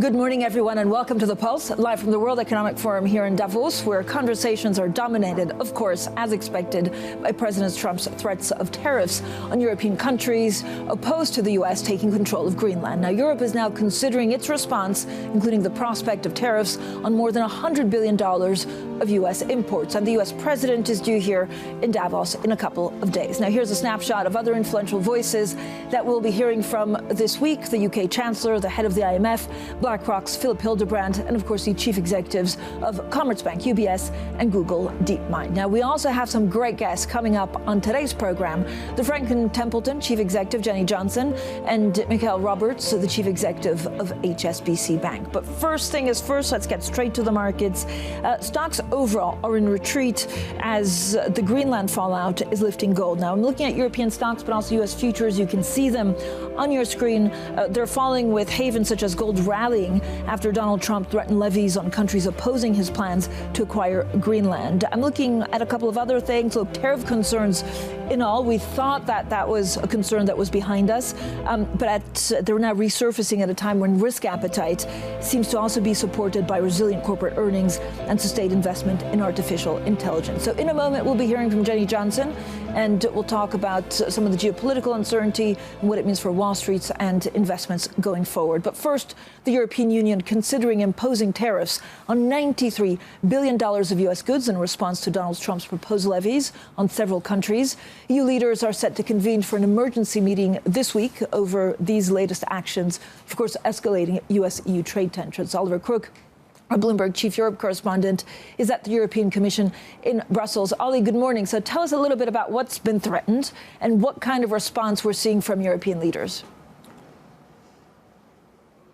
Good morning, everyone, and welcome to The Pulse, live from the World Economic Forum here in Davos, where conversations are dominated, of course, as expected, by President Trump's threats of tariffs on European countries opposed to the U.S. taking control of Greenland. Now, Europe is now considering its response, including the prospect of tariffs on more than $100 billion of U.S. imports. And the U.S. president is due here in Davos in a couple of days. Now, here's a snapshot of other influential voices that we'll be hearing from this week: the U.K. Chancellor, the head of the IMF, BlackRock's Philip Hildebrand, and of course the chief executives of Commerzbank, UBS, and Google DeepMind. Now, we also have some great guests coming up on today's program: the Franklin Templeton chief executive, Jenny Johnson, and Michael Roberts, the chief executive of HSBC Bank. But first thing is first, let's get straight to the markets. Stocks overall are in retreat as the Greenland fallout is lifting gold. Now, I'm looking at European stocks, but also U.S. futures. You can see them on your screen. They're falling, with havens such as gold rallying after Donald Trump threatened levies on countries opposing his plans to acquire Greenland. I'm looking at a couple of other things. Look, tariff concerns in all. We thought that that was a concern that was behind us, but they're now resurfacing at a time when risk appetite seems to also be supported by resilient corporate earnings and sustained investment in artificial intelligence. So in a moment, we'll be hearing from Jenny Johnson, and we'll talk about some of the geopolitical uncertainty and what it means for Wall Street and investments going forward. But first, the European Union considering imposing tariffs on $93 billion of U.S. goods in response to Donald Trump's proposed levies on several countries. EU leaders are set to convene for an emergency meeting this week over these latest actions, of course, escalating U.S.-EU trade tensions. Oliver Crook, our Bloomberg Chief Europe correspondent, is at the European Commission in Brussels. Ollie, good morning. So tell us a little bit about what's been threatened and what kind of response we're seeing from European leaders.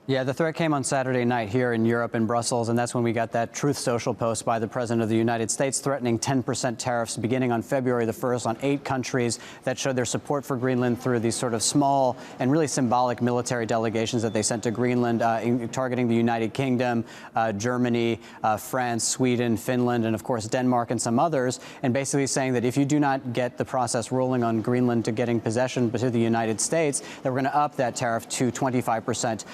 Yeah, the threat came on Saturday night here in Europe in Brussels, and that's when we got that Truth Social post by the President of the United States threatening 10% tariffs beginning on February the 1st on 8 countries that showed their support for Greenland through these sort of small and really symbolic military delegations that they sent to Greenland, targeting the United Kingdom, Germany, France, Sweden, Finland, and of course Denmark and some others, and basically saying that if you do not get the process rolling on Greenland to getting possession to the United States, that we're going to up that tariff to 25%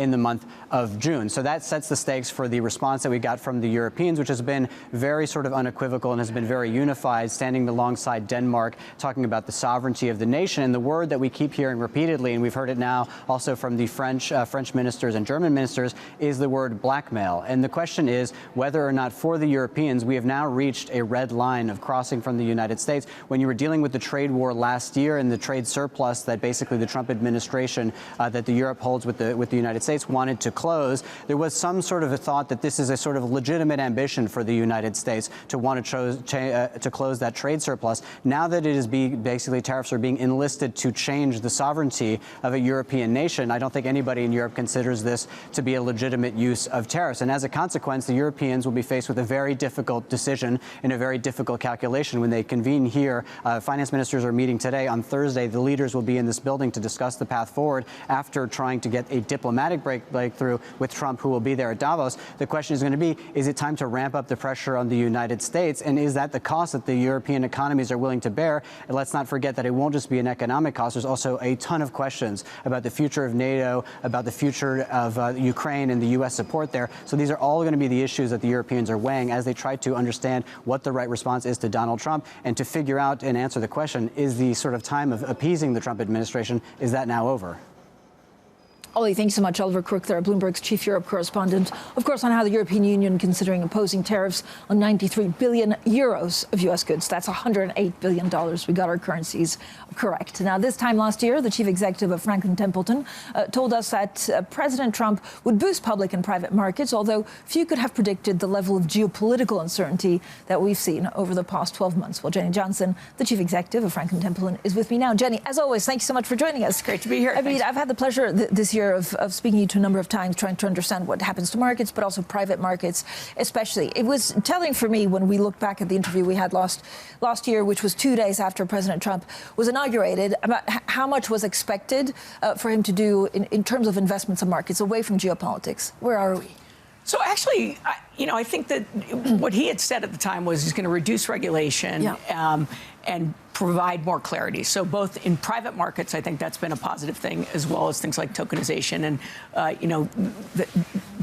in the month of June. So that sets the stakes for the response that we got from the Europeans, which has been very sort of unequivocal and has been very unified, standing alongside Denmark, talking about the sovereignty of the nation. And the word that we keep hearing repeatedly, and we've heard it now also from the French ministers and German ministers, is the word blackmail. And the question is whether or not for the Europeans we have now reached a red line of crossing from the United States. When you were dealing with the trade war last year and the trade surplus that basically the Trump administration that the Europe holds with the United States wanted to close, there was some sort of a thought that this is a sort of legitimate ambition for the United States to want to close that trade surplus. Now that it is basically tariffs are being enlisted to change the sovereignty of a European nation, I don't think anybody in Europe considers this to be a legitimate use of tariffs. And as a consequence, the Europeans will be faced with a very difficult decision and a very difficult calculation when they convene here. Finance ministers are meeting today. On Thursday, the leaders will be in this building to discuss the path forward after trying to get a diplomatic breakthrough with Trump, who will be there at Davos. The question is going to be, is it time to ramp up the pressure on the United States? And is that the cost that the European economies are willing to bear? And let's not forget that it won't just be an economic cost. There's also a ton of questions about the future of NATO, about the future of Ukraine and the U.S. support there. So these are all going to be the issues that the Europeans are weighing as they try to understand what the right response is to Donald Trump and to figure out and answer the question, is the sort of time of appeasing the Trump administration, is that now over? Ollie, thanks so much. Oliver Crook there, Bloomberg's Chief Europe correspondent. Of course, on how the European Union considering imposing tariffs on 93 billion euros of U.S. goods. That's $108 billion. We got our currencies correct. Now, this time last year, the chief executive of Franklin Templeton told us that President Trump would boost public and private markets, although few could have predicted the level of geopolitical uncertainty that we've seen over the past 12 months. Well, Jenny Johnson, the chief executive of Franklin Templeton, is with me now. Jenny, as always, thank you so much for joining us. Great to be here. I mean, I've had the pleasure this year of speaking to you a number of times, trying to understand what happens to markets, but also private markets, especially. It was telling for me when we looked back at the interview we had last year, which was 2 days after President Trump was inaugurated, about how much was expected for him to do in terms of investments in markets away from geopolitics. Where are we? So actually, I think that what he had said at the time was he's going to reduce regulation and provide more clarity. So both in private markets, I think that's been a positive thing, as well as things like tokenization. And,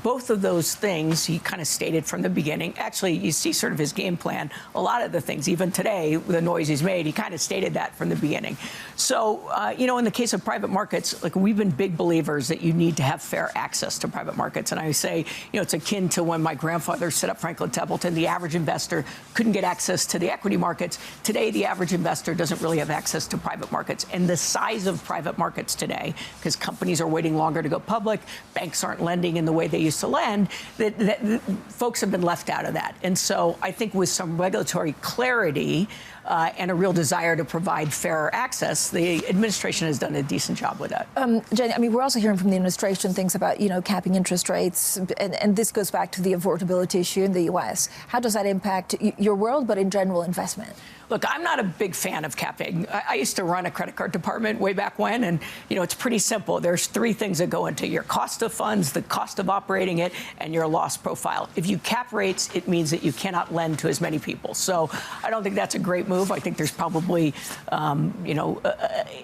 both of those things he kind of stated from the beginning. Actually, you see sort of his game plan. A lot of the things, even today, the noise he's made, he kind of stated that from the beginning. So, in the case of private markets, like we've been big believers that you need to have fair access to private markets. And I say, it's akin to when my grandfather set up Franklin Templeton. The average investor couldn't get access to the equity markets. Today, the average investor doesn't really have access to private markets. And the size of private markets today, because companies are waiting longer to go public, banks aren't lending in the way they used to lend, that folks have been left out of that. And so I think with some regulatory clarity and a real desire to provide fairer access, the administration has done a decent job with that. Jenny, I mean, we're also hearing from the administration things about, capping interest rates, and this goes back to the affordability issue in the U.S. How does that impact your world, but in general investment? Look, I'm not a big fan of capping. I used to run a credit card department way back when, and, it's pretty simple. There's three things that go into your cost of funds, the cost of operating it, and your loss profile. If you cap rates, it means that you cannot lend to as many people. So I don't think that's a great move. I think there's probably,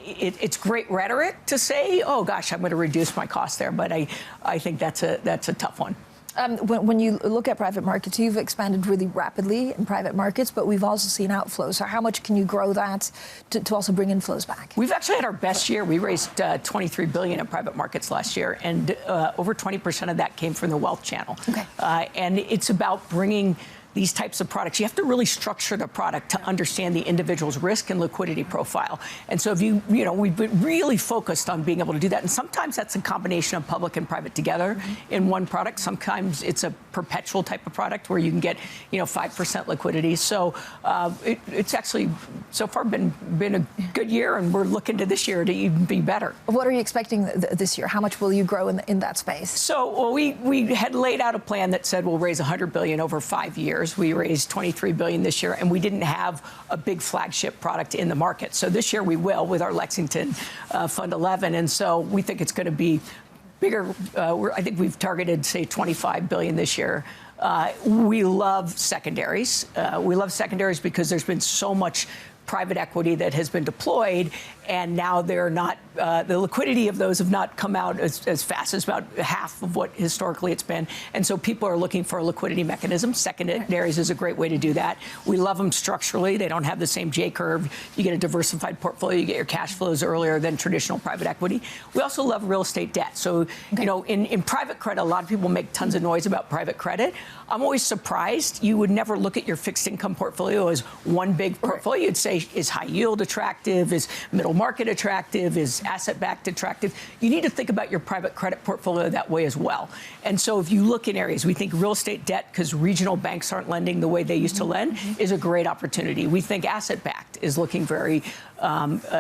it's great rhetoric to say, oh, gosh, I'm going to reduce my cost there. But I think that's a tough one. When you look at private markets, you've expanded really rapidly in private markets, but we've also seen outflows. So how much can you grow that to also bring inflows back? We've actually had our best year. We raised $23 billion in private markets last year, and over 20% of that came from the wealth channel. Okay. And it's about bringing these types of products. You have to really structure the product to understand the individual's risk and liquidity profile. And so if we've been really focused on being able to do that. And sometimes that's a combination of public and private together in one product. Sometimes it's a perpetual type of product where you can get, 5% liquidity. So it's actually so far been a good year, and we're looking to this year to even be better. What are you expecting this year? How much will you grow in that space? So we had laid out a plan that said we'll raise $100 billion over 5 years. We raised $23 billion this year, and we didn't have a big flagship product in the market. So this year we will with our Lexington Fund 11, and so we think it's going to be bigger. I think we've targeted, say, $25 billion this year. We love secondaries. We love secondaries because there's been so much private equity that has been deployed, and now they're not, the liquidity of those have not come out as fast as about half of what historically it's been. And so people are looking for a liquidity mechanism. Secondaries is a great way to do that. We love them structurally. They don't have the same J curve. You get a diversified portfolio. You get your cash flows earlier than traditional private equity. We also love real estate debt. So, in private credit, a lot of people make tons of noise about private credit. I'm always surprised. You would never look at your fixed income portfolio as one big portfolio. You'd say, is high yield attractive? Is middle market attractive? Is asset-backed attractive? You need to think about your private credit portfolio that way as well. And so if you look in areas, we think real estate debt, because regional banks aren't lending the way they used to lend, is a great opportunity. We think asset-backed is looking very,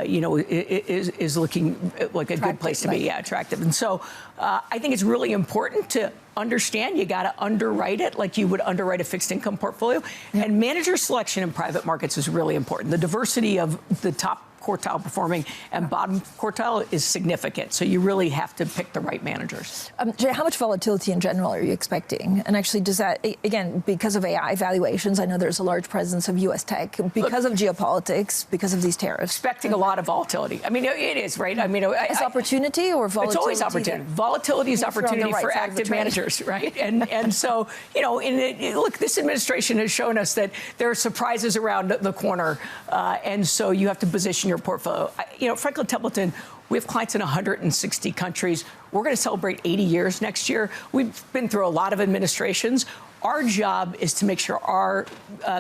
is looking like a good place to be, attractive. And so I think it's really important to understand you got to underwrite it like you would underwrite a fixed income portfolio. And manager selection in private markets is really important. The diversity of the top quartile performing and bottom quartile is significant. So you really have to pick the right managers. Jay, how much volatility in general are you expecting? And actually, does that, again, because of AI valuations, I know there's a large presence of U.S. tech, because of geopolitics, because of these tariffs. Expecting a lot of volatility. I mean, it is, right? I mean, is opportunity or volatility? It's always opportunity. Volatility is opportunity for active managers, right? And so, look, this administration has shown us that there are surprises around the corner. And so you have to position your portfolio. Franklin Templeton, we have clients in 160 countries. We're going to celebrate 80 years next year. We've been through a lot of administrations. Our job is to make sure our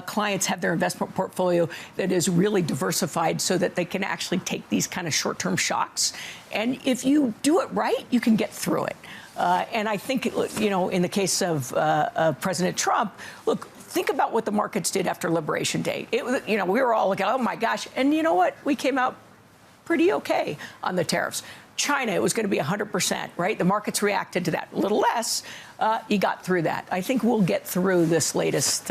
clients have their investment portfolio that is really diversified so that they can actually take these kind of short-term shocks. And if you do it right, you can get through it. And I think, in the case of President Trump, look, think about what the markets did after Liberation Day. We were all like, oh, my gosh. And you know what? We came out pretty OK on the tariffs. China, it was going to be 100%, right? The markets reacted to that. A little less. You got through that. I think we'll get through this latest.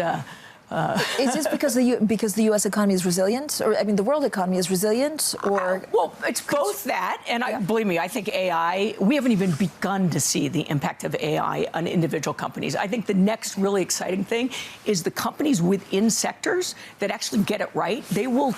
Is this because the U.S. economy is resilient, or the world economy is resilient, or? Well, it's both that, and believe me, I think AI. We haven't even begun to see the impact of AI on individual companies. I think the next really exciting thing is the companies within sectors that actually get it right. They will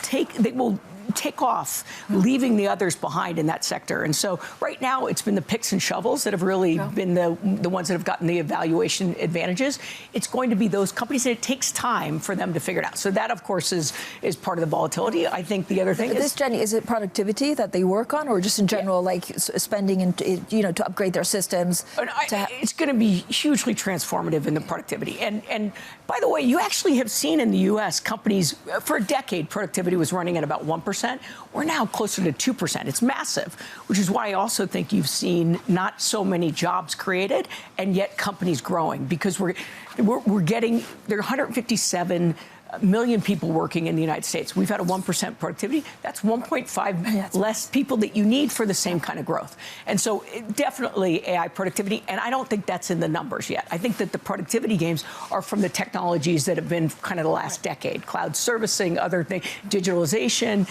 take off, leaving the others behind in that sector. And so right now, it's been the picks and shovels that have really been the ones that have gotten the evaluation advantages. It's going to be those companies, and it takes time for them to figure it out. So that, of course, is part of the volatility. I think the other thing is... Jenny, is it productivity that they work on, or just in general, like spending and to upgrade their systems? It's going to be hugely transformative in the productivity. And by the way, you actually have seen in the U.S. companies, for a decade, productivity was running at about 1%. We're now closer to 2%. It's massive, which is why I also think you've seen not so many jobs created and yet companies growing, because we're getting, there are 157 million people working in the United States. We've had a 1% productivity. That's 1.5 less people that you need for the same kind of growth. And so definitely AI productivity, and I don't think that's in the numbers yet. I think that the productivity gains are from the technologies that have been kind of the last decade, cloud servicing, other things, digitalization.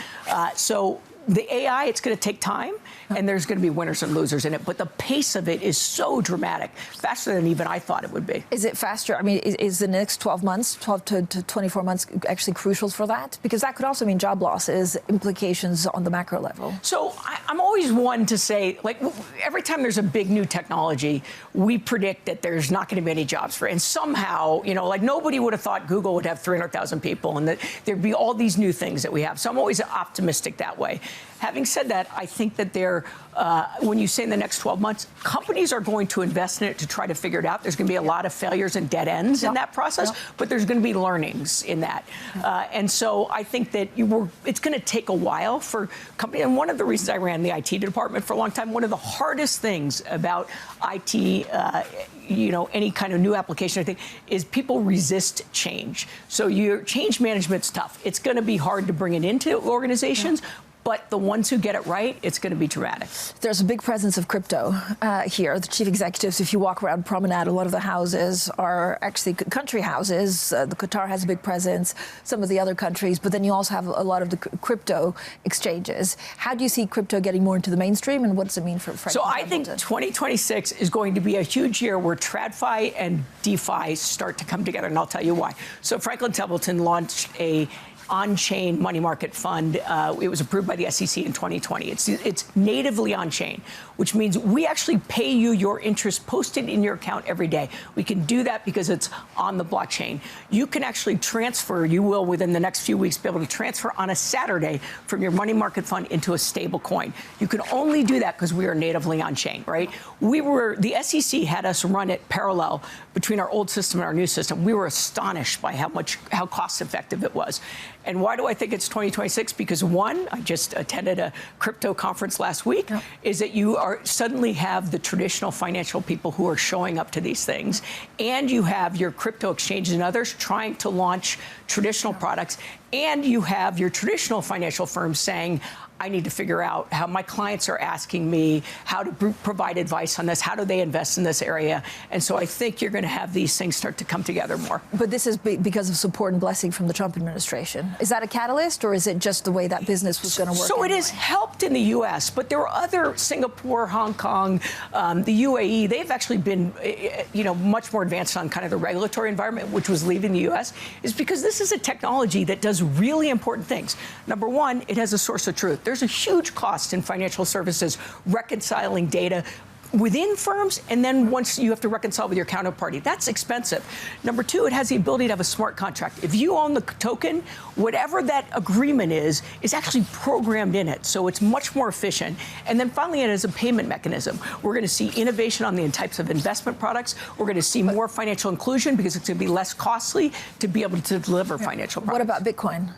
So the AI, it's going to take time, and there's going to be winners and losers in it. But the pace of it is so dramatic, faster than even I thought it would be. Is it faster? I mean, is the next 12 months, 12 to 24 months actually crucial for that? Because that could also mean job losses, implications on the macro level. So I'm always one to say, like, every time there's a big new technology, we predict that there's not going to be any jobs for it. And somehow, like nobody would have thought Google would have 300,000 people and that there'd be all these new things that we have. So I'm always optimistic that way. Having said that, I think that when you say in the next 12 months, companies are going to invest in it to try to figure it out. There's going to be a lot of failures and dead ends in that process, but there's going to be learnings in that. And so I think that it's going to take a while for companies. And one of the reasons I ran the IT department for a long time, one of the hardest things about IT, any kind of new application, I think, is people resist change. So your change management's tough. It's going to be hard to bring it into organizations. But the ones who get it right, it's going to be dramatic. There's a big presence of crypto here. The chief executives, if you walk around Promenade, a lot of the houses are actually country houses. The Qatar has a big presence, some of the other countries, but then you also have a lot of the crypto exchanges. How do you see crypto getting more into the mainstream, and what does it mean for Franklin So I Templeton? think 2026 is going to be a huge year where TradFi and DeFi start to come together, and I'll tell you why. So Franklin Templeton launched a on-chain money market fund. It was approved by the SEC in 2020. It's natively on-chain, which means we actually pay you your interest posted in your account every day. We can do that because it's on the blockchain. You can actually transfer, you will within the next few weeks be able to transfer on a Saturday from your money market fund into a stable coin. You can only do that because we are natively on-chain, right? The SEC had us run it parallel between our old system and our new system. We were astonished by how cost-effective it was. And why do I think it's 2026? Because one, I just attended a crypto conference last week, is that you suddenly have the traditional financial people who are showing up to these things, and you have your crypto exchanges and others trying to launch traditional products, and you have your traditional financial firms saying, I need to figure out how my clients are asking me how to provide advice on this. How do they invest in this area? And so I think you're going to have these things start to come together more. But this is because of support and blessing from the Trump administration. Is that a catalyst, or is it just the way that business was going to work? So it has helped in the U.S., but there are other, Singapore, Hong Kong, the UAE, they've actually been, much more advanced on kind of the regulatory environment, which was leaving the U.S., is because this is a technology that does really important things. Number one, it has a source of truth. There's a huge cost in financial services reconciling data within firms, and then once you have to reconcile with your counterparty. That's expensive. Number two, it has the ability to have a smart contract. If you own the token, whatever that agreement is actually programmed in it, so it's much more efficient. And then finally, it has a payment mechanism. We're going to see innovation on the types of investment products. We're going to see more financial inclusion because it's going to be less costly to be able to deliver financial products. What about Bitcoin?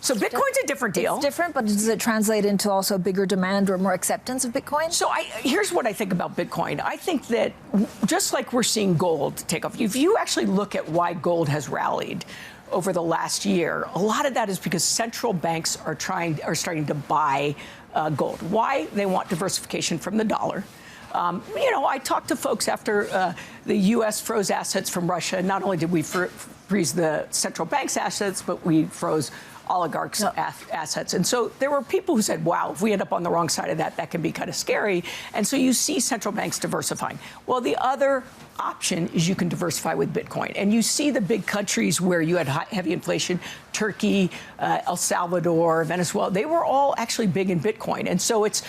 So Bitcoin's a different deal. It's different, but does it translate into also bigger demand or more acceptance of Bitcoin? So here's what I think about Bitcoin. I think that just like we're seeing gold take off, if you actually look at why gold has rallied over the last year, a lot of that is because central banks are starting to buy gold. Why? They want diversification from the dollar. I talked to folks after the U.S. froze assets from Russia. Not only did we freeze the central bank's assets, but we froze oligarchs' assets. And so there were people who said, wow, if we end up on the wrong side of that, that can be kind of scary. And so you see central banks diversifying. Well, the other option is you can diversify with Bitcoin. And you see the big countries where you had heavy inflation, Turkey, El Salvador, Venezuela, they were all actually big in Bitcoin. And so it's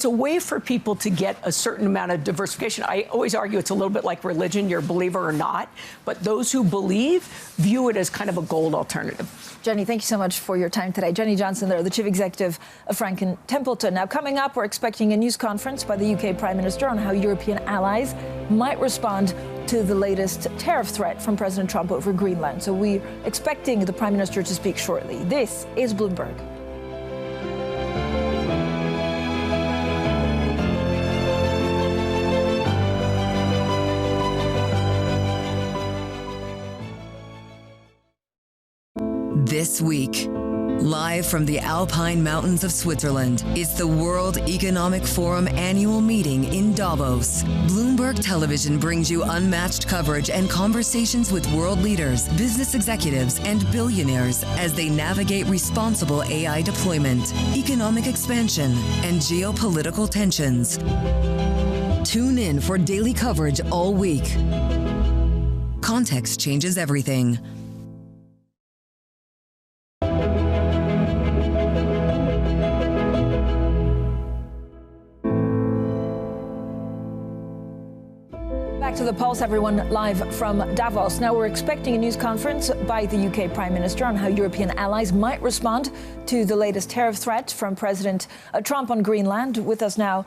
a way for people to get a certain amount of diversification. I always argue it's a little bit like religion, you're a believer or not. But those who believe view it as kind of a gold alternative. Jenny, thank you so much for your time today. Jenny Johnson there, the chief executive of Franklin Templeton. Now, coming up, we're expecting a news conference by the UK Prime Minister on how European allies might respond to the latest tariff threat from President Trump over Greenland. So we're expecting the Prime Minister to speak shortly. This is Bloomberg. This week, live from the Alpine Mountains of Switzerland, is the World Economic Forum annual meeting in Davos. Bloomberg Television brings you unmatched coverage and conversations with world leaders, business executives, and billionaires as they navigate responsible AI deployment, economic expansion, and geopolitical tensions. Tune in for daily coverage all week. Context changes everything. Back to the Pulse, everyone, live from Davos. Now, we're expecting a news conference by the UK Prime Minister on how European allies might respond to the latest tariff threat from President Trump on Greenland. With us now,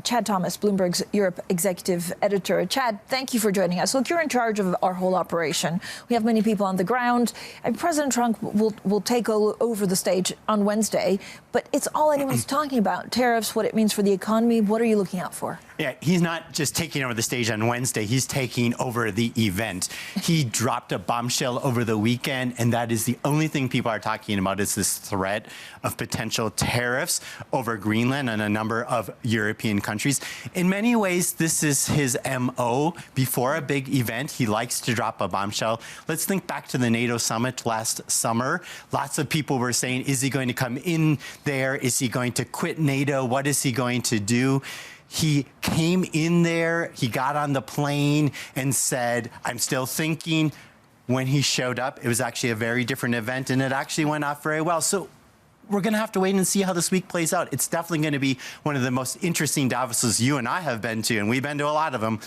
Chad Thomas, Bloomberg's Europe executive editor. Chad, thank you for joining us. Look, you're in charge of our whole operation. We have many people on the ground. And President Trump will take over the stage on Wednesday. But it's all anyone's talking about, tariffs, what it means for the economy. What are you looking out for? Yeah, he's not just taking over the stage on Wednesday. He's taking over the event. He dropped a bombshell over the weekend, and that is the only thing people are talking about is this threat of potential tariffs over Greenland and a number of European countries. In many ways, this is his MO. Before a big event, he likes to drop a bombshell. Let's think back to the NATO summit last summer. Lots of people were saying, is he going to come in there? Is he going to quit NATO? What is he going to do? He came in there, he got on the plane and said, I'm still thinking. When he showed up, it was actually a very different event, and it actually went off very well. So we're going to have to wait and see how this week plays out. It's definitely going to be one of the most interesting Davoses you and I have been to, and we've been to a lot of them,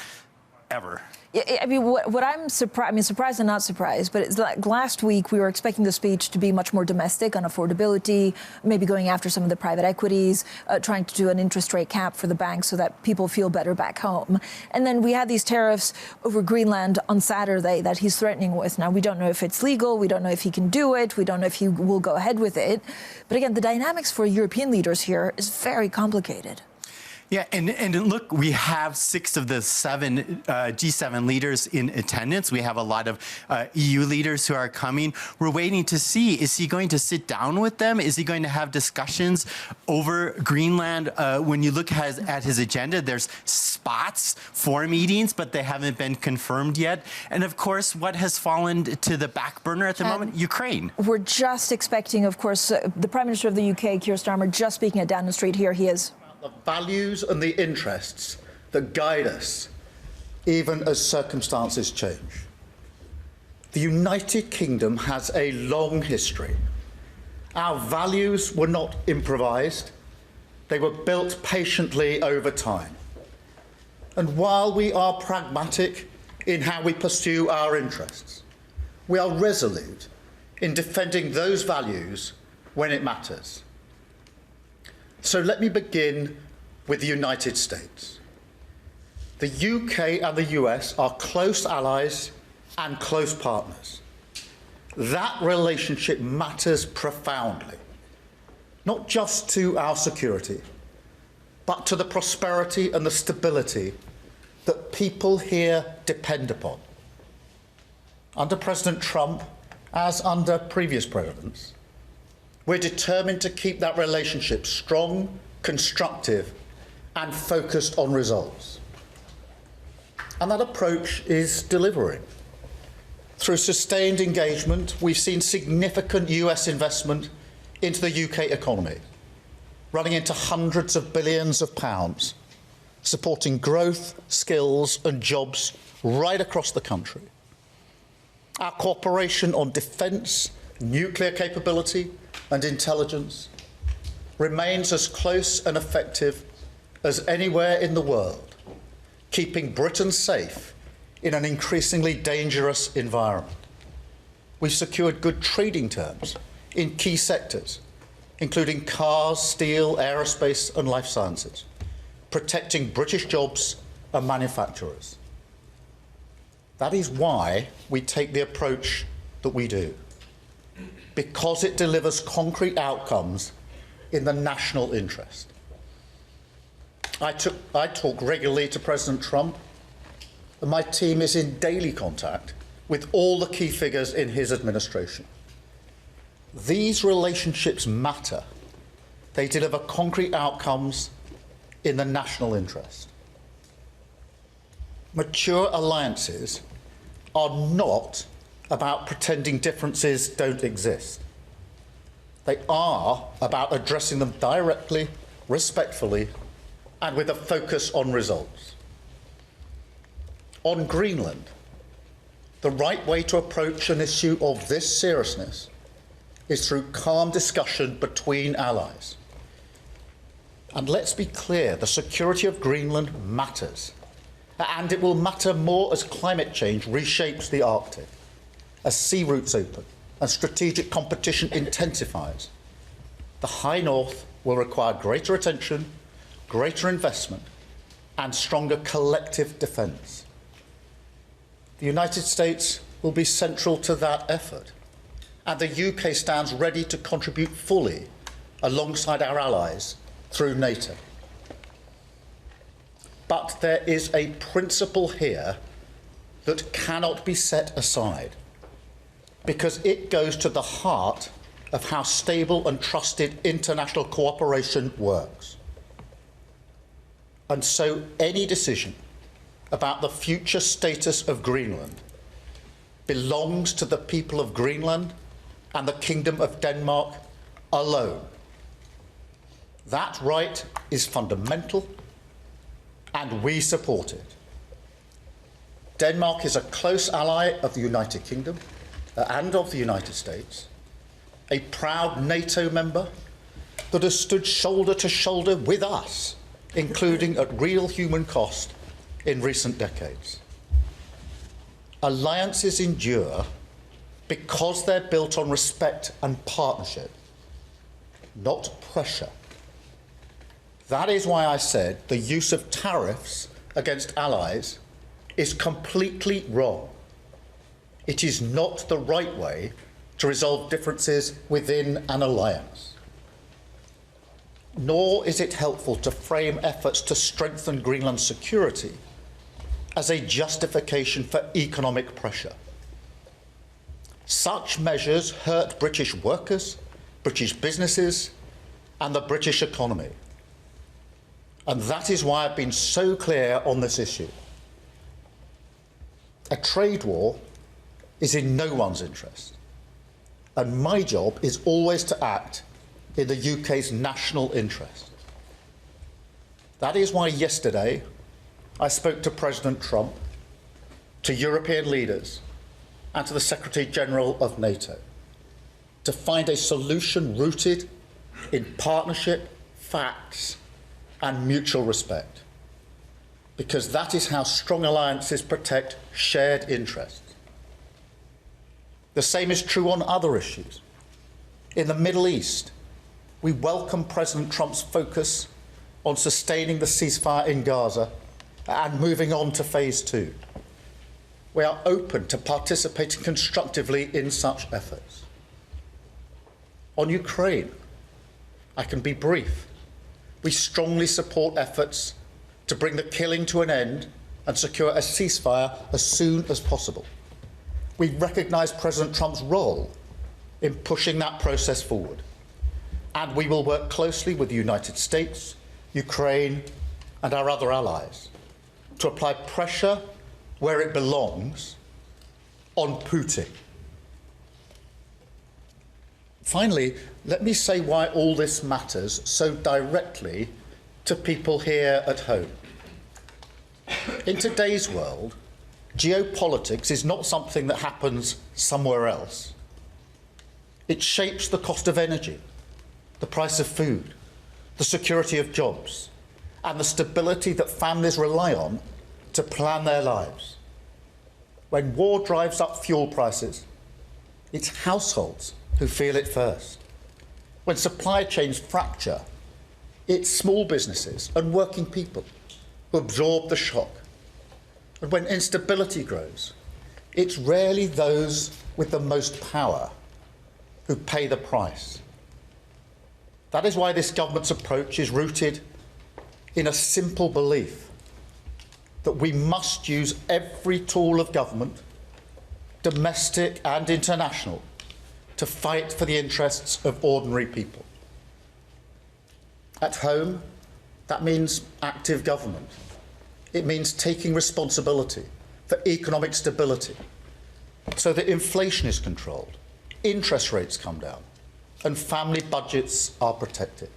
ever. I mean, what I'm surprised and not surprised, but it's like last week we were expecting the speech to be much more domestic on affordability, maybe going after some of the private equities, trying to do an interest rate cap for the banks so that people feel better back home. And then we had these tariffs over Greenland on Saturday that he's threatening with. Now, we don't know if it's legal. We don't know if he can do it. We don't know if he will go ahead with it. But again, the dynamics for European leaders here is very complicated. Yeah, and look, we have 6 of the 7 G7 leaders in attendance. We have a lot of EU leaders who are coming. We're waiting to see, is he going to sit down with them? Is he going to have discussions over Greenland? When you look at his agenda, there's spots for meetings, but they haven't been confirmed yet. And of course, what has fallen to the back burner at the moment? Ukraine. We're just expecting, of course, the Prime Minister of the UK, Keir Starmer, just speaking at Downing Street. Here he is. The values and the interests that guide us, even as circumstances change. The United Kingdom has a long history. Our values were not improvised. They were built patiently over time. And while we are pragmatic in how we pursue our interests, we are resolute in defending those values when it matters. So let me begin with the United States. The UK and the US are close allies and close partners. That relationship matters profoundly, not just to our security, but to the prosperity and the stability that people here depend upon. Under President Trump, as under previous presidents, we're determined to keep that relationship strong, constructive, and focused on results. And that approach is delivering. Through sustained engagement, we've seen significant US investment into the UK economy, running into hundreds of billions of pounds, supporting growth, skills, and jobs right across the country. Our cooperation on defence, nuclear capability and intelligence remains as close and effective as anywhere in the world, keeping Britain safe in an increasingly dangerous environment. We've secured good trading terms in key sectors, including cars, steel, aerospace and life sciences, protecting British jobs and manufacturers. That is why we take the approach that we do, because it delivers concrete outcomes in the national interest. I talk regularly to President Trump, and my team is in daily contact with all the key figures in his administration. These relationships matter. They deliver concrete outcomes in the national interest. Mature alliances are not about pretending differences don't exist. They are about addressing them directly, respectfully, and with a focus on results. On Greenland, the right way to approach an issue of this seriousness is through calm discussion between allies. And let's be clear, the security of Greenland matters. And it will matter more as climate change reshapes the Arctic, as sea routes open and strategic competition intensifies. The High North will require greater attention, greater investment, and stronger collective defence. The United States will be central to that effort, and the UK stands ready to contribute fully alongside our allies through NATO. But there is a principle here that cannot be set aside, because it goes to the heart of how stable and trusted international cooperation works. And so any decision about the future status of Greenland belongs to the people of Greenland and the Kingdom of Denmark alone. That right is fundamental, and we support it. Denmark is a close ally of the United Kingdom and of the United States, a proud NATO member that has stood shoulder to shoulder with us, including at real human cost in recent decades. Alliances endure because they're built on respect and partnership, not pressure. That is why I said the use of tariffs against allies is completely wrong. It is not the right way to resolve differences within an alliance. Nor is it helpful to frame efforts to strengthen Greenland's security as a justification for economic pressure. Such measures hurt British workers, British businesses, and the British economy. And that is why I've been so clear on this issue. A trade war is in no one's interest, and my job is always to act in the UK's national interest. That is why yesterday I spoke to President Trump, to European leaders, and to the Secretary General of NATO to find a solution rooted in partnership, facts, and mutual respect, because that is how strong alliances protect shared interests. The same is true on other issues. In the Middle East, we welcome President Trump's focus on sustaining the ceasefire in Gaza and moving on to phase 2. We are open to participating constructively in such efforts. On Ukraine, I can be brief. We strongly support efforts to bring the killing to an end and secure a ceasefire as soon as possible. We recognise President Trump's role in pushing that process forward, and we will work closely with the United States, Ukraine, and our other allies to apply pressure where it belongs on Putin. Finally, let me say why all this matters so directly to people here at home. In today's world, Geopolitics is not something that happens somewhere else. It shapes the cost of energy, the price of food, the security of jobs, and the stability that families rely on to plan their lives. When war drives up fuel prices, it's households who feel it first. When supply chains fracture, it's small businesses and working people who absorb the shock. And when instability grows, it's rarely those with the most power who pay the price. That is why this government's approach is rooted in a simple belief that we must use every tool of government, domestic and international, to fight for the interests of ordinary people. At home, that means active government. It means taking responsibility for economic stability so that inflation is controlled, interest rates come down, and family budgets are protected.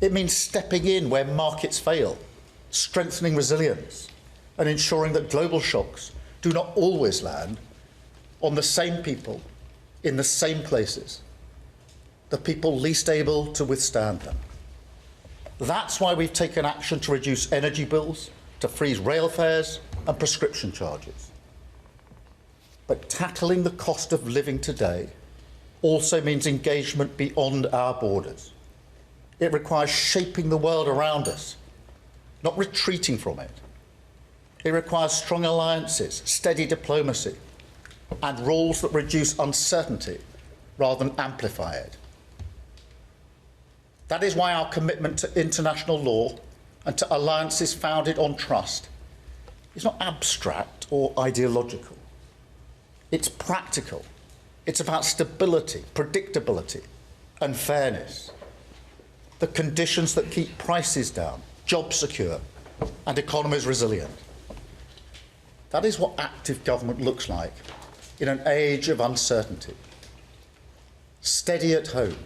It means stepping in where markets fail, strengthening resilience, and ensuring that global shocks do not always land on the same people in the same places, the people least able to withstand them. That's why we've taken action to reduce energy bills, to freeze rail fares and prescription charges. But tackling the cost of living today also means engagement beyond our borders. It requires shaping the world around us, not retreating from it. It requires strong alliances, steady diplomacy, and rules that reduce uncertainty rather than amplify it. That is why our commitment to international law and to alliances founded on trust is not abstract or ideological. It's practical. It's about stability, predictability, and fairness. The conditions that keep prices down, jobs secure, and economies resilient. That is what active government looks like in an age of uncertainty. Steady at home,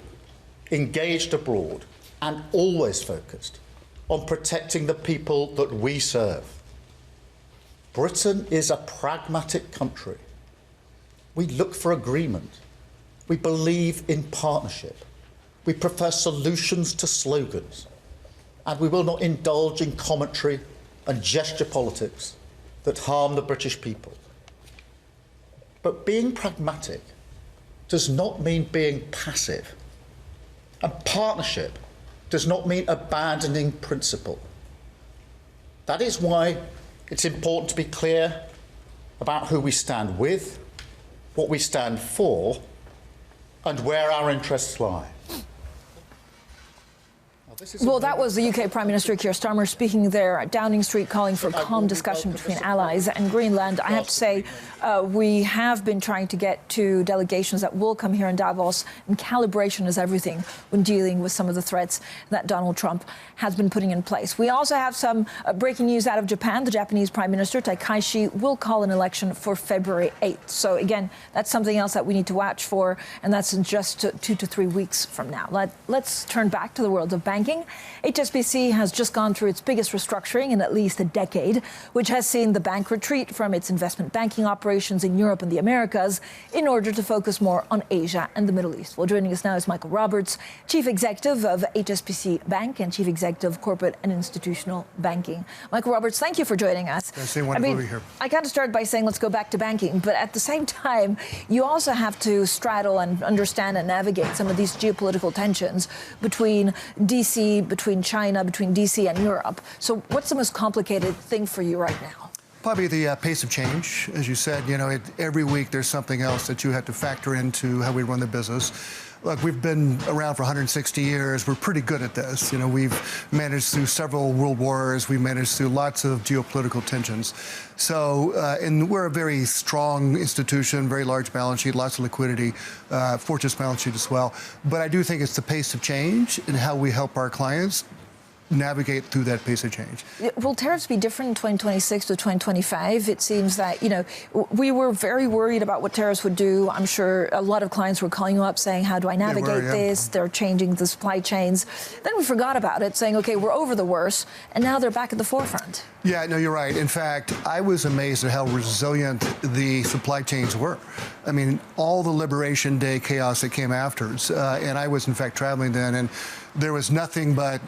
engaged abroad, and always focused on protecting the people that we serve. Britain is a pragmatic country. We look for agreement. We believe in partnership. We prefer solutions to slogans. And we will not indulge in commentary and gesture politics that harm the British people. But being pragmatic does not mean being passive. And partnership does not mean abandoning principle. That is why it's important to be clear about who we stand with, what we stand for, and where our interests lie. Well, that was the UK Prime Minister Keir Starmer speaking there at Downing Street, calling for calm discussion between allies and Greenland. I have to say, we have been trying to get to delegations that will come here in Davos, and calibration is everything when dealing with some of the threats that Donald Trump has been putting in place. We also have some breaking news out of Japan. The Japanese Prime Minister, Takeshi, will call an election for February 8th. So, again, that's something else that we need to watch for, and that's in just 2 to 3 weeks from now. Let's turn back to the world of banking. HSBC has just gone through its biggest restructuring in at least a decade, which has seen the bank retreat from its investment banking operations in Europe and the Americas in order to focus more on Asia and the Middle East. Well, joining us now is Michael Roberts, Chief Executive of HSBC Bank and Chief Executive of Corporate and Institutional Banking. Michael Roberts, thank you for joining us. Wonderful to be here. I got to start by saying let's go back to banking, but at the same time, you also have to straddle and understand and navigate some of these geopolitical tensions between DC, between China, between DC and Europe. So what's the most complicated thing for you right now? Probably the pace of change. As you said, every week there's something else that you have to factor into how we run the business. Look, we've been around for 160 years. We're pretty good at this. We've managed through several world wars. We've managed through lots of geopolitical tensions. So, and we're a very strong institution, very large balance sheet, lots of liquidity, fortress balance sheet as well. But I do think it's the pace of change and how we help our clients navigate through that pace of change. Will tariffs be different in 2026 to 2025? It seems that, you know, we were very worried about what tariffs would do. I'm sure a lot of clients were calling you up saying, how do I navigate this? They're changing the supply chains. Then we forgot about it, saying, okay, we're over the worst. And now they're back at the forefront. Yeah, no, you're right. In fact, I was amazed at how resilient the supply chains were. I mean, all the Liberation Day chaos that came after. And I was, in fact, traveling then, and there was nothing but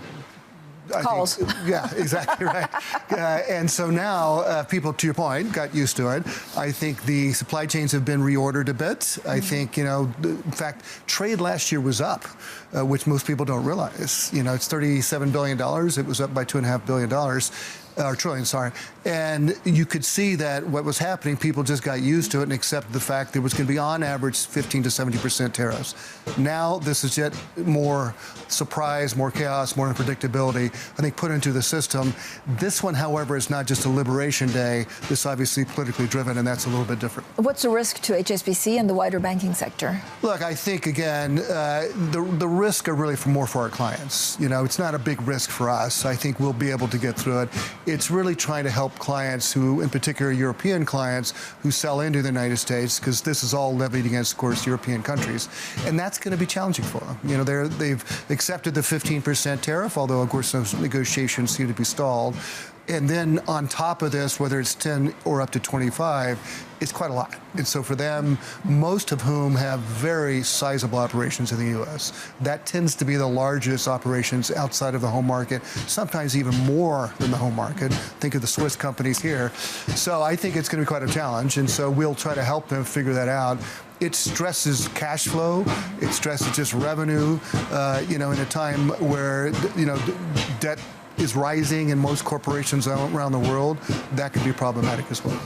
calls. Yeah, exactly right. And so now people, to your point, got used to it. I think the supply chains have been reordered a bit. I think, you know, in fact, trade last year was up, which most people don't realize. You know, it's $37 billion. It was up by $2.5 billion. Trillion, sorry. And you could see that what was happening, people just got used to it and accepted the fact there was going to be, on average, 15 to 70% tariffs. Now, this is yet more surprise, more chaos, more unpredictability, I think, put into the system. This one, however, is not just a Liberation Day. This is obviously politically driven, and that's a little bit different. What's the risk to HSBC and the wider banking sector? Look, I think, again, the risks are really more for our clients. You know, it's not a big risk for us. I think we'll be able to get through it. It's really trying to help clients who, in particular European clients, who sell into the United States, because this is all levied against, of course, European countries. And that's going to be challenging for them. You know, they've accepted the 15% tariff, although, of course, those negotiations seem to be stalled. And then on top of this, whether it's 10 or up to 25, it's quite a lot. And so for them, most of whom have very sizable operations in the U.S., that tends to be the largest operations outside of the home market, sometimes even more than the home market. Think of the Swiss companies here. So I think it's going to be quite a challenge. And so we'll try to help them figure that out. It stresses cash flow. It stresses just revenue, you know, in a time where, you know, debt is rising in most corporations around the world. That could be problematic as well.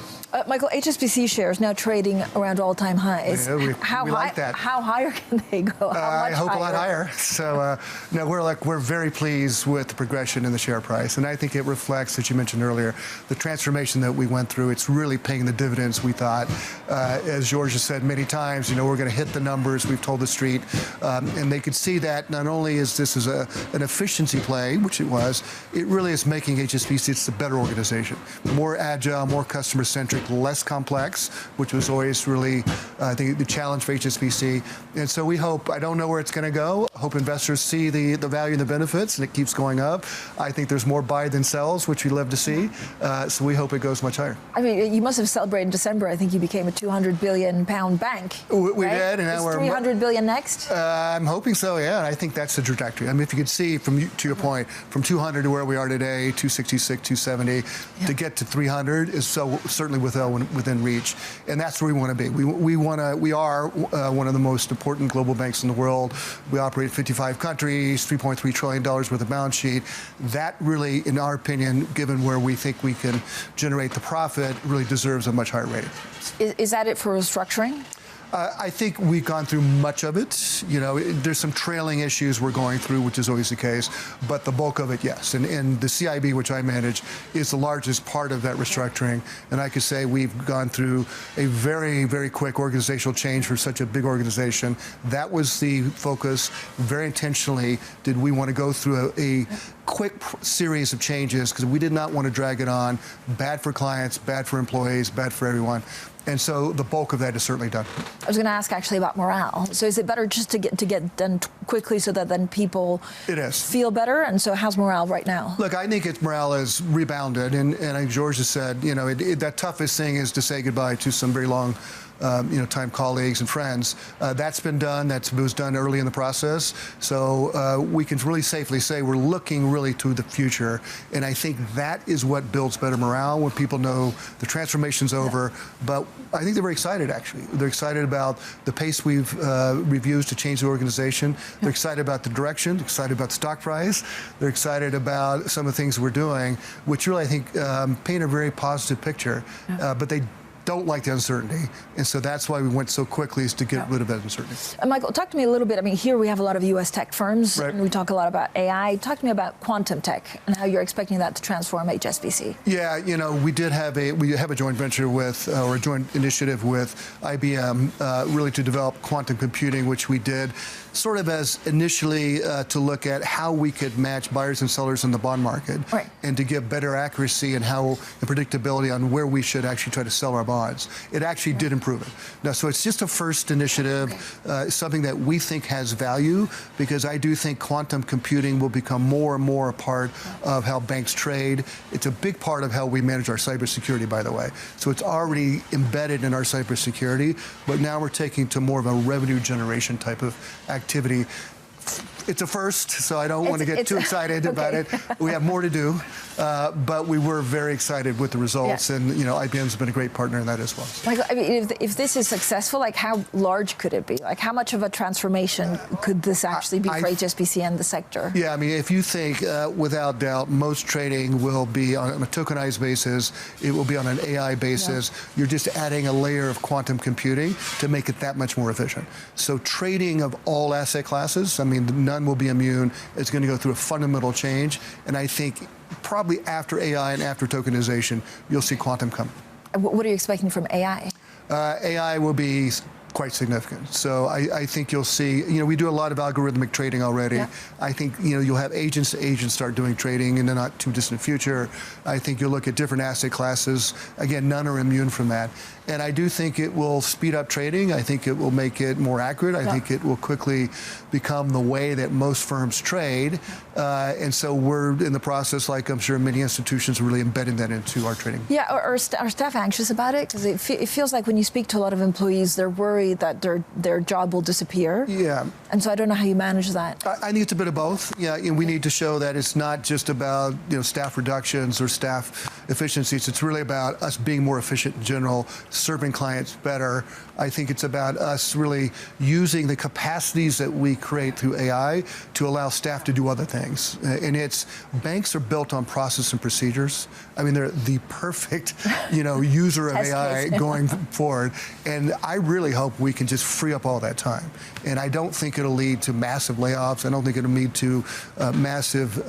Michael, HSBC shares now trading around all-time highs. Yeah, we how like that. How higher can they go? I hope a lot higher. So, no, we're very pleased with the progression in the share price, and I think it reflects, as you mentioned earlier, the transformation that we went through. It's really paying the dividends we thought. As George has said many times, you know, we're going to hit the numbers we've told the street, and they could see that not only is this an efficiency play, which it was, it really is making HSBC it's a better organization, more agile, more customer-centric, less complex, which was always really, I think, the challenge for HSBC. And so we hope, I don't know where it's going to go. I hope investors see the value and the benefits, and it keeps going up. I think there's more buy than sells, which we love to see. So we hope it goes much higher. I mean, you must have celebrated in December. I think you became a £200 billion bank. We right? did, and now we're $300 billion next. I'm hoping so. Yeah, and I think that's the trajectory. I mean, if you could see to your point, from 200 to where we are today, 266, 270, to get to 300 is so certainly within reach, and that's where we want to be. We are one of the most important global banks in the world. We operate in 55 countries, $3.3 trillion worth of balance sheet. That really, in our opinion, given where we think we can generate the profit, really deserves a much higher rating. Is that it for restructuring? I think we've gone through much of it. You know, there's some trailing issues we're going through, which is always the case, but the bulk of it, yes. And the CIB, which I manage, is the largest part of that restructuring. And I could say we've gone through a very, very quick organizational change for such a big organization. That was the focus. Very intentionally did we want to go through a quick series of changes because we did not want to drag it on. Bad for clients, bad for employees, bad for everyone. And so the bulk of that is certainly done. I was going to ask actually about morale. So is it better just to get done quickly so that then people feel better? And so how's morale right now? Look, I think morale has rebounded. And I think George has said, you know, that toughest thing is to say goodbye to some very long time colleagues and friends. That's been done. That was done early in the process. So we can really safely say we're looking really to the future. And I think that is what builds better morale when people know the transformation's over. But I think they're very excited, actually. They're excited about the pace we've used to change the organization. They're excited about the direction, excited about the stock price. They're excited about some of the things we're doing, which really, I think, paint a very positive picture. But they don't like the uncertainty. And so that's why we went so quickly, is to get rid of that uncertainty. Michael, talk to me a little bit. I mean, here we have a lot of U.S. tech firms, right, and we talk a lot about AI. Talk to me about quantum tech and how you're expecting that to transform HSBC. Yeah, you know, we have a joint venture with, or a joint initiative with IBM, really to develop quantum computing, which we did sort of as initially to look at how we could match buyers and sellers in the bond market, right, and to give better accuracy and predictability on where we should actually try to sell our bonds. It actually did improve it. Now, so it's just a first initiative, something that we think has value, because I do think quantum computing will become more and more a part of how banks trade. It's a big part of how we manage our cybersecurity, by the way. So it's already embedded in our cybersecurity, but now we're taking to more of a revenue generation type of activity. It's a first, so I don't want to get too excited about it. We have more to do, but we were very excited with the results, and you know, IBM's been a great partner in that as well. Michael, I mean, if this is successful, like how large could it be? Like how much of a transformation could this actually be for HSBC and the sector? Yeah, I mean, if you think, without doubt, most trading will be on a tokenized basis, it will be on an AI basis. You're just adding a layer of quantum computing to make it that much more efficient. So trading of all asset classes, I mean, none will be immune. It's going to go through a fundamental change, and I think probably after AI and after tokenization, you'll see quantum come. What are you expecting from AI? AI will be quite significant. So I think you'll see, you know, we do a lot of algorithmic trading already. Yeah. I think, you know, you'll have agents to agents start doing trading in the not too distant future. I think you'll look at different asset classes. Again, none are immune from that. And I do think it will speed up trading. I think it will make it more accurate. I think it will quickly become the way that most firms trade. And so we're in the process, like I'm sure many institutions, really embedding that into our trading. Yeah, are staff anxious about it? Because it feels like when you speak to a lot of employees, they're worried that their job will disappear. Yeah. And so I don't know how you manage that. I think it's a bit of both. Yeah, and we need to show that it's not just about, you know, staff reductions or staff efficiencies. It's really about us being more efficient in general, serving clients better. I think it's about us really using the capacities that we create through AI to allow staff to do other things. And banks are built on process and procedures. I mean, they're the perfect, you know, user of AI going forward. And I really hope we can just free up all that time. And I don't think it'll lead to massive layoffs. I don't think it'll lead to massive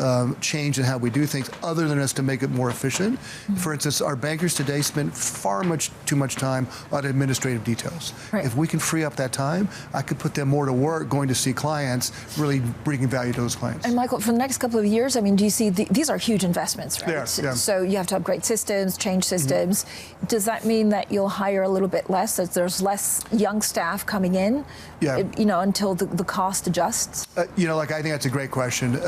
change in how we do things, other than us to make it more efficient. Mm-hmm. For instance, our bankers today spend too much time on administrative details. Right. If we can free up that time, I could put them more to work going to see clients, really bringing value to those clients. And Michael, for the next couple of years, I mean, do you see these are huge investments, right? Yeah. So you have to upgrade systems, change systems. Mm-hmm. Does that mean that you'll hire a little bit less, that there's less young staff coming in, you know, until the cost adjusts? You know, like, I think that's a great question.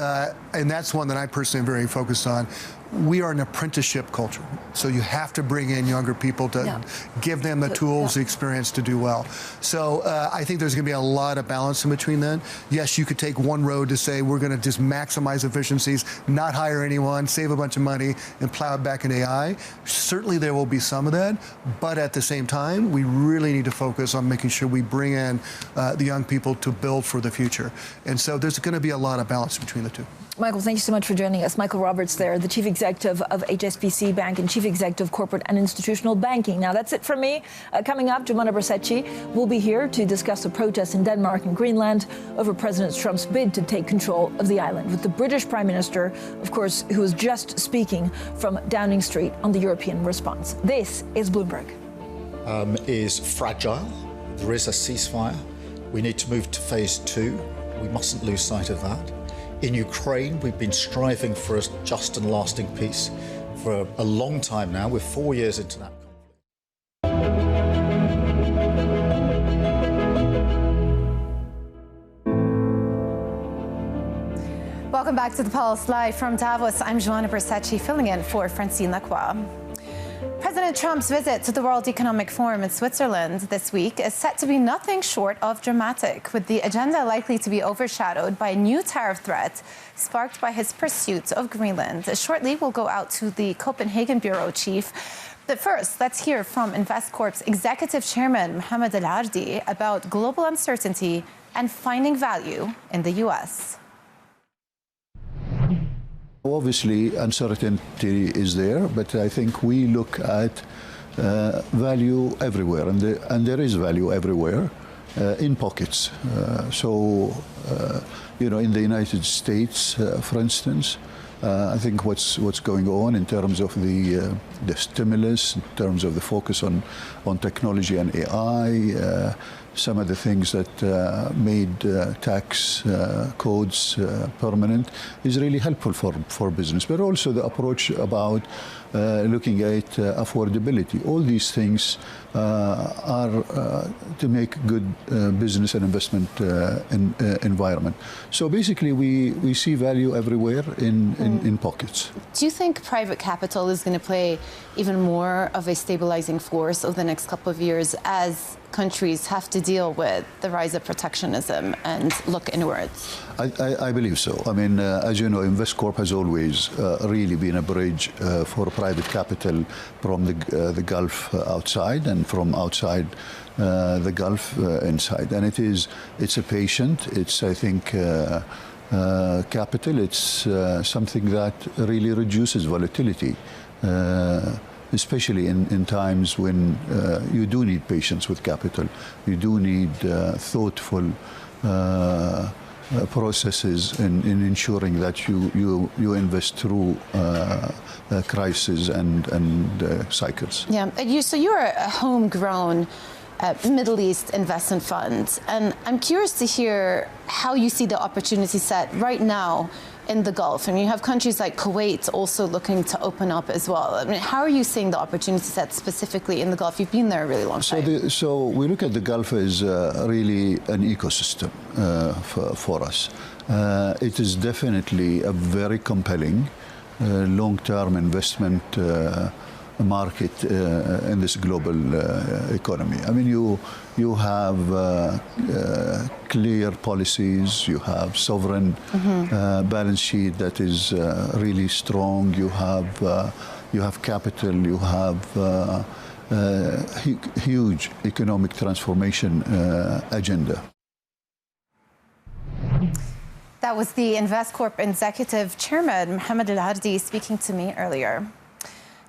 And that's one that I personally am very focused on. We are an apprenticeship culture, so you have to bring in younger people to give them the tools, the experience to do well. So I think there's going to be a lot of balance in between then. Yes, you could take one road to say we're going to just maximize efficiencies, not hire anyone, save a bunch of money, and plow it back in AI. Certainly there will be some of that, but at the same time, we really need to focus on making sure we bring in the young people to build for the future. And so there's going to be a lot of balance between the two. Michael, thank you so much for joining us. Michael Roberts there, the Chief Executive of HSBC Bank and Chief Executive of Corporate and Institutional Banking. Now, that's it from me. Coming up, Jumana Bersetchi will be here to discuss the protests in Denmark and Greenland over President Trump's bid to take control of the island, with the British Prime Minister, of course, who was just speaking from Downing Street on the European response. This is Bloomberg. Is fragile. There is a ceasefire. We need to move to phase 2. We mustn't lose sight of that. In Ukraine, we've been striving for a just and lasting peace for a long time now. We're 4 years into that conflict. Welcome back to the Pulse, live from Davos. I'm Jumana Bersetchi, filling in for Francine Lacqua. President Trump's visit to the World Economic Forum in Switzerland this week is set to be nothing short of dramatic, with the agenda likely to be overshadowed by a new tariff threat sparked by his pursuit of Greenland. Shortly, we'll go out to the Copenhagen bureau chief. But first, let's hear from Investcorp's executive chairman, Mohamed El-Ardi, about global uncertainty and finding value in the U.S. Obviously, uncertainty is there, but I think we look at value everywhere, and there is value everywhere in pockets. In the United States, for instance, I think what's going on in terms of the stimulus, in terms of the focus on technology and AI, some of the things that made tax codes permanent is really helpful for business, but also the approach about looking at affordability. All these things are to make good business and investment environment. So basically, we see value everywhere in pockets. Do you think private capital is going to play even more of a stabilizing force over the next couple of years as countries have to deal with the rise of protectionism and look inwards? I believe so. I mean, as you know, InvestCorp has always really been a bridge for private capital from the Gulf outside and from outside the Gulf inside. And it's a patient, it's, I think, capital, it's something that really reduces volatility. Especially in times when you do need patience with capital, you do need thoughtful processes in ensuring that you invest through crises and cycles. Yeah, so you're a homegrown Middle East investment fund, and I'm curious to hear how you see the opportunity set right now in the Gulf. I mean, you have countries like Kuwait also looking to open up as well. I mean, how are you seeing the opportunity set specifically in the Gulf? You've been there a really long time. So we look at the Gulf as really an ecosystem for us. It is definitely a very compelling long-term investment market in this global economy. I mean, you have clear policies, you have sovereign balance sheet that is really strong, you have capital, you have huge economic transformation agenda. That was the InvestCorp Executive Chairman, Mohammed Al-Ardi, speaking to me earlier.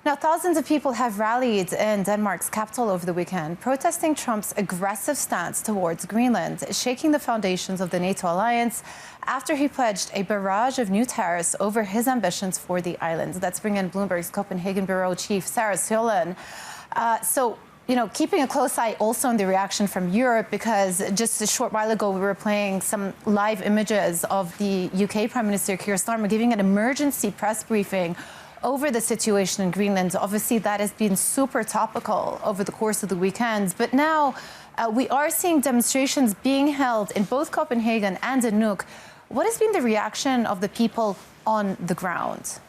Now, thousands of people have rallied in Denmark's capital over the weekend, protesting Trump's aggressive stance towards Greenland, shaking the foundations of the NATO alliance after he pledged a barrage of new tariffs over his ambitions for the island. Let's bring in Bloomberg's Copenhagen bureau chief, Sarah Sørland. Keeping a close eye also on the reaction from Europe, because just a short while ago we were playing some live images of the UK Prime Minister Keir Starmer giving an emergency press briefing over the situation in Greenland. Obviously, that has been super topical over the course of the weekend. But now we are seeing demonstrations being held in both Copenhagen and in Nuuk. What has been the reaction of the people on the ground?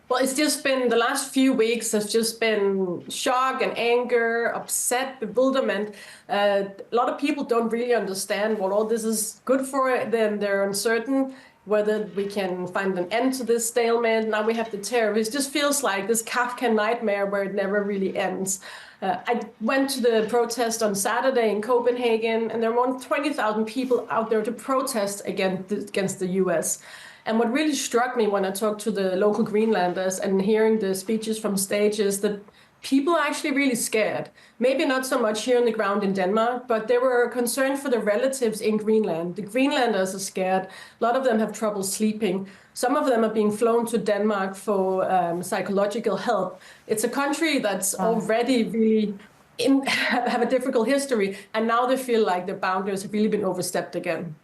Well, it's just been the last few weeks has just been shock and anger, upset, bewilderment. A lot of people don't really understand what all this is good for them. They're uncertain whether we can find an end to this stalemate. Now we have the tariffs. It just feels like this Kafka nightmare where it never really ends. I went to the protest on Saturday in Copenhagen, and there were more than 20,000 people out there to protest against the U.S. And what really struck me when I talked to the local Greenlanders and hearing the speeches from stage is that people are actually really scared. Maybe not so much here on the ground in Denmark, but they were concerned for the relatives in Greenland. The Greenlanders are scared. A lot of them have trouble sleeping. Some of them are being flown to Denmark for psychological help. It's a country that's already really have a difficult history, and now they feel like the boundaries have really been overstepped again.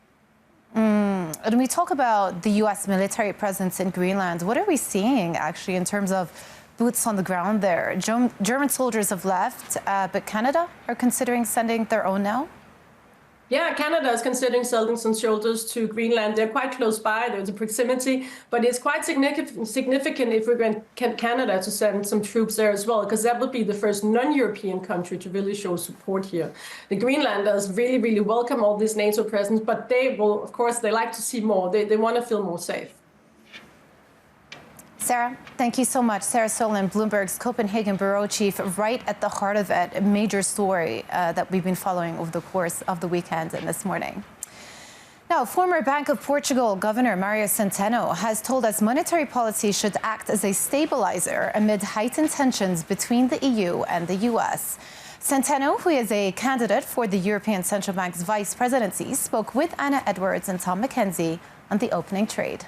When we talk about the U.S. military presence in Greenland, what are we seeing actually in terms of boots on the ground there? German soldiers have left, but Canada are considering sending their own now? Yeah, Canada is considering sending some soldiers to Greenland. They're quite close by. There's a proximity, but it's quite significant if we're going to Canada to send some troops there as well, because that would be the first non-European country to really show support here. The Greenlanders really, really welcome all this NATO presence, but they will, of course, they like to see more. They want to feel more safe. Sarah, thank you so much. Sarah Sørland, Bloomberg's Copenhagen bureau chief, right at the heart of it, a major story that we've been following over the course of the weekend and this morning. Now, former Bank of Portugal Governor Mário Centeno has told us monetary policy should act as a stabilizer amid heightened tensions between the EU and the US. Centeno, who is a candidate for the European Central Bank's vice presidency, spoke with Anna Edwards and Tom McKenzie on the opening trade.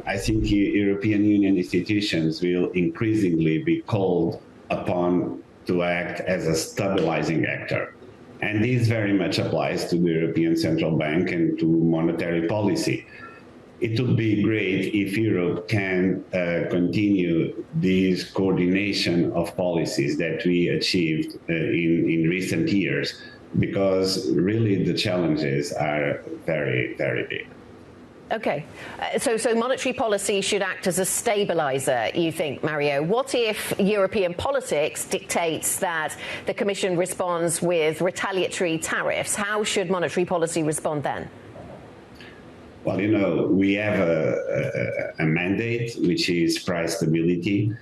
I think European Union institutions will increasingly be called upon to act as a stabilizing actor. And this very much applies to the European Central Bank and to monetary policy. It would be great if Europe can continue this coordination of policies that we achieved in recent years, because really the challenges are very, very big. Okay, so monetary policy should act as a stabilizer, you think, Mario. What if European politics dictates that the Commission responds with retaliatory tariffs? How should monetary policy respond then? Well, you know, we have a mandate, which is price stability.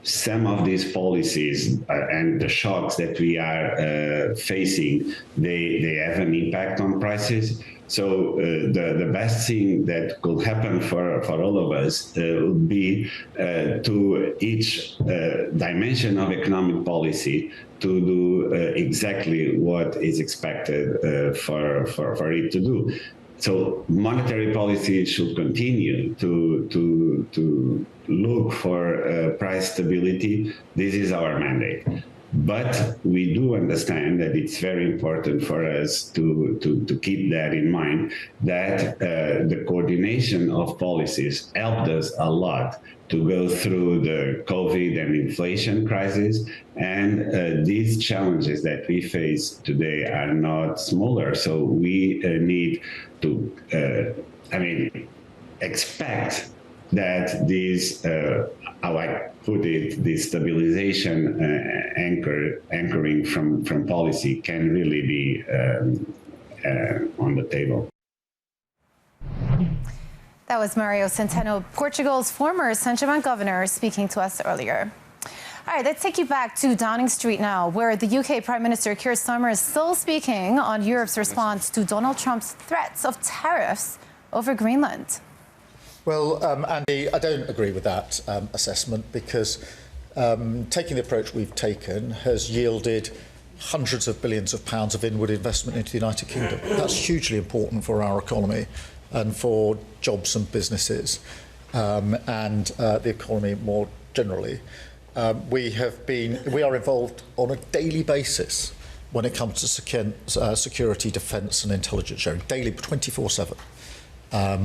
Some of these policies and the shocks that we are facing, they have an impact on prices. So the best thing that could happen for all of us would be to each dimension of economic policy to do exactly what is expected for it to do. So monetary policy should continue to look for price stability. This is our mandate. But we do understand that it's very important for us to keep that in mind, that the coordination of policies helped us a lot to go through the COVID and inflation crisis. And these challenges that we face today are not smaller. So we need to, expect that this, how I put it, this stabilization anchoring from policy can really be on the table. That was Mário Centeno, Portugal's former central bank governor, speaking to us earlier. All right, let's take you back to Downing Street now, where the UK Prime Minister Keir Starmer is still speaking on Europe's response to Donald Trump's threats of tariffs over Greenland. Well, Andy, I don't agree with that assessment, because taking the approach we've taken has yielded hundreds of billions of pounds of inward investment into the United Kingdom. That's hugely important for our economy and for jobs and businesses and the economy more generally. We are involved on a daily basis when it comes to security, defence and intelligence sharing, daily, 24/7,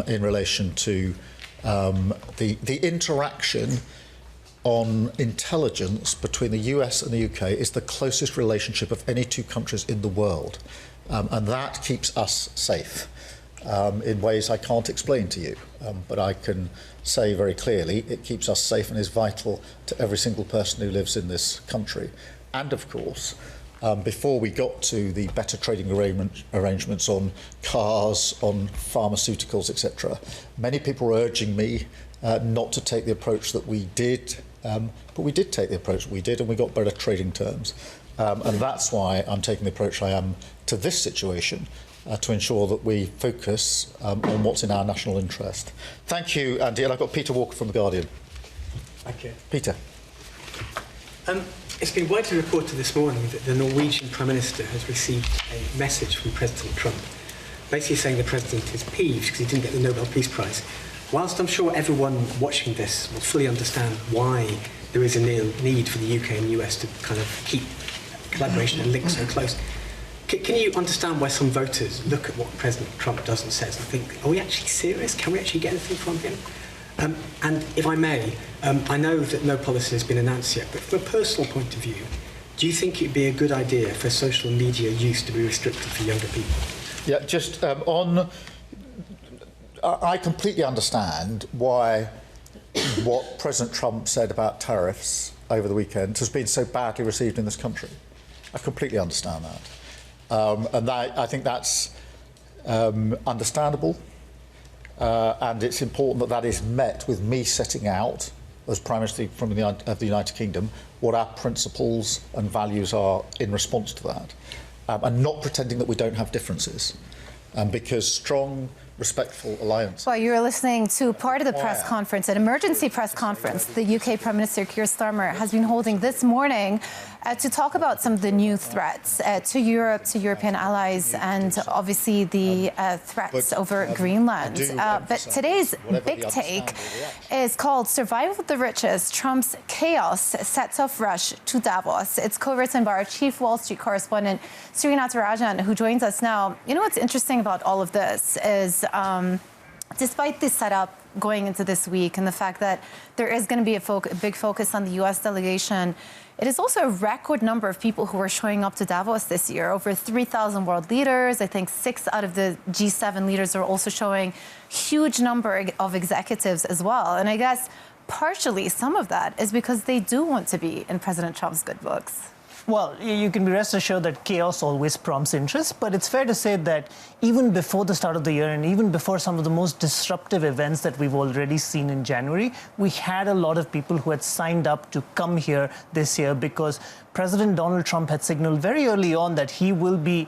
in relation to the interaction on intelligence between the US and the UK is the closest relationship of any two countries in the world. And that keeps us safe in ways I can't explain to you. But I can say very clearly it keeps us safe and is vital to every single person who lives in this country. And of course, before we got to the better trading arrangements on cars, on pharmaceuticals, etc., many people were urging me not to take the approach that we did, but we did take the approach we did, and we got better trading terms. And that's why I'm taking the approach I am to this situation, to ensure that we focus on what's in our national interest. Thank you, Andy. And I've got Peter Walker from The Guardian. Thank you. Peter. It's been widely reported this morning that the Norwegian Prime Minister has received a message from President Trump, basically saying the President is peeved because he didn't get the Nobel Peace Prize. Whilst I'm sure everyone watching this will fully understand why there is a need for the UK and US to kind of keep collaboration and links so close, can you understand why some voters look at what President Trump does and says and think, are we actually serious? Can we actually get anything from him? And if I may, I know that no policy has been announced yet, but from a personal point of view, do you think it would be a good idea for social media use to be restricted for younger people? Yeah, just I completely understand why what President Trump said about tariffs over the weekend has been so badly received in this country. I completely understand that. And I think that's understandable. And it's important that that is met with me setting out, as Prime Minister of the United Kingdom, what our principles and values are in response to that. and not pretending that we don't have differences, because strong, respectful alliance. Well, you're listening to part of the press conference, an emergency press conference the UK Prime Minister Keir Starmer has been holding this morning to talk about some of the new threats to Europe, to European allies, and obviously the threats over Greenland. But today's big take is called Survival of the Richest, Trump's Chaos Sets Off Rush to Davos. It's co-written by our chief Wall Street correspondent, Sridhar Natarajan, who joins us now. You know what's interesting about all of this is despite the setup going into this week and the fact that there is going to be a big focus on the U.S. delegation, it is also a record number of people who are showing up to Davos this year. Over 3,000 world leaders. I think 6 out of the G7 leaders are also showing huge number of executives as well. And I guess partially some of that is because they do want to be in President Trump's good books. Well, you can be rest assured that chaos always prompts interest, but it's fair to say that even before the start of the year and even before some of the most disruptive events that we've already seen in January, we had a lot of people who had signed up to come here this year because President Donald Trump had signaled very early on that he will be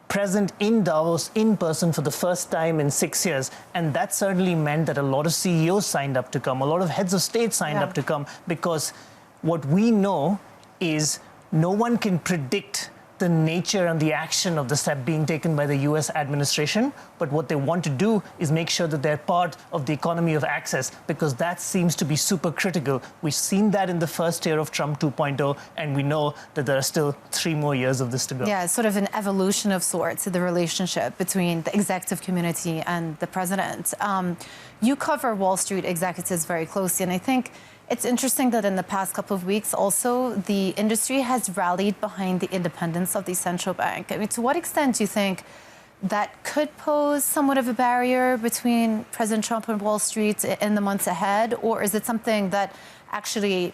present in Davos in person for the first time in 6 years. And that certainly meant that a lot of CEOs signed up to come, a lot of heads of state signed up to come, because what we know is no one can predict the nature and the action of the step being taken by the U.S. administration. But what they want to do is make sure that they're part of the economy of access, because that seems to be super critical. We've seen that in the first year of Trump 2.0, and we know that there are still 3 more years of this to go. Yeah, it's sort of an evolution of sorts in the relationship between the executive community and the president. You cover Wall Street executives very closely, and I think it's interesting that in the past couple of weeks also the industry has rallied behind the independence of the central bank. I mean, to what extent do you think that could pose somewhat of a barrier between President Trump and Wall Street in the months ahead? Or is it something that actually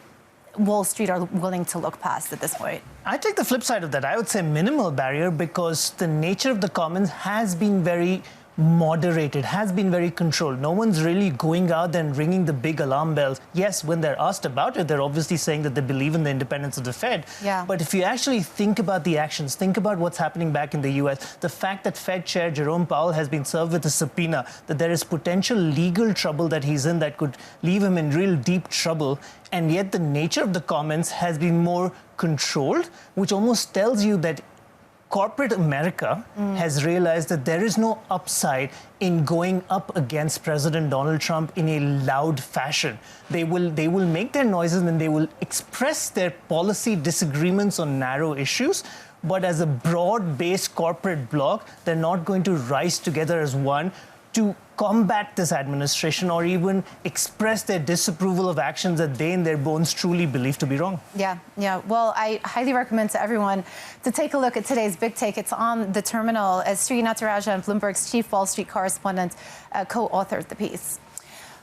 Wall Street are willing to look past at this point? I take the flip side of that. I would say minimal barrier, because the nature of the comments has been very moderated, has been very controlled. No one's really going out there and ringing the big alarm bells. Yes, when they're asked about it, they're obviously saying that they believe in the independence of the Fed. Yeah. But if you actually think about the actions, think about what's happening back in the U.S., the fact that Fed Chair Jerome Powell has been served with a subpoena, that there is potential legal trouble that he's in that could leave him in real deep trouble, and yet the nature of the comments has been more controlled, which almost tells you that corporate America has realized that there is no upside in going up against President Donald Trump in a loud fashion. They will make their noises and they will express their policy disagreements on narrow issues, but as a broad-based corporate bloc, they're not going to rise together as one to combat this administration or even express their disapproval of actions that they in their bones truly believe to be wrong. Yeah. Well, I highly recommend to everyone to take a look at today's big take. It's on the terminal, as Sridhar Natarajan, Bloomberg's chief Wall Street correspondent, co-authored the piece.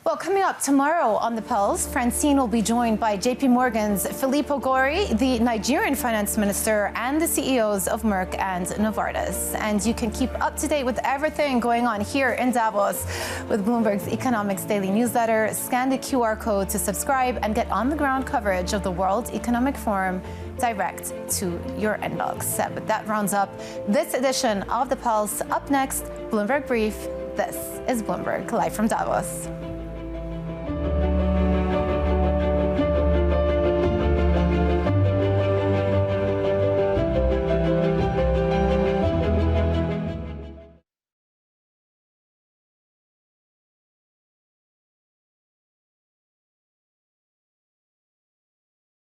Well, coming up tomorrow on the Pulse, Francine will be joined by JP Morgan's Filippo Gori, the Nigerian finance minister, and the CEOs of Merck and Novartis. And you can keep up to date with everything going on here in Davos with Bloomberg's Economics Daily newsletter. Scan the QR code to subscribe and get on-the-ground coverage of the World Economic Forum direct to your inbox. But that rounds up this edition of the Pulse. Up next, Bloomberg Brief. This is Bloomberg, live from Davos.